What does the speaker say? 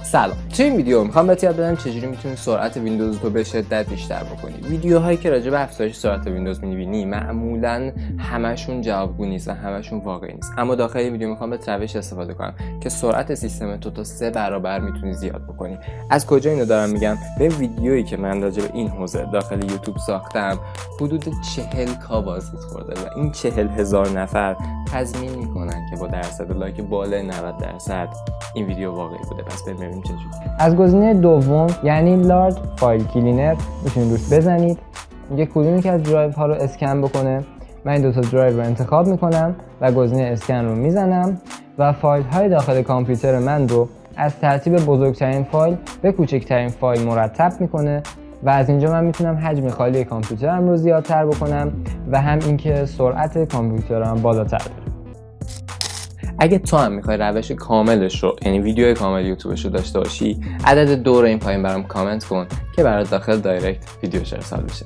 سلام. توی این ویدیو میخوام بهت یاد بدم چجوری میتونی سرعت ویندوز تو به شدت بیشتر بکنی. ویدیوهایی که راجع به افزایش سرعت ویندوز میبینی معمولاً همشون جوابگو نیست و همشون واقعی نیست. اما داخل این ویدیو میخوام به روش استفاده کنم که سرعت سیستم تو تا 3 برابر میتونی زیاد بکنی. از کجا اینو دارم میگم؟ به ویدیویی که من راجع به این حوزه داخل یوتیوب ساختم حدود 40K بازدید خورده و این 40,000 نفر تضمین میکنن که با درصد لایک بالای 90% این ویدیو واقعی بوده. پس ببینیم چجوری. از گزینه دوم یعنی لارج فایل کلینر میتونید روش بزنید. میگه کدومی که از درایو ها رو اسکن بکنه. من این دوتا درایو رو انتخاب میکنم و گزینه اسکن رو میزنم و فایل های داخل کامپیوتر من رو از ترتیب بزرگترین فایل به کوچکترین فایل مرتب میکنه و از اینجا من میتونم حجم خالی کامپیوترم رو زیادتر بکنم و هم اینکه سرعت کامپیوترم بالاتر بره. اگه تو هم میخوای روش کاملش رو یعنی ویدیو کامل یوتیوبش رو داشته باشی، عدد 2 رو این پایین برام کامنت کن که برات داخل دایرکت ویدیوش ارسال بشه.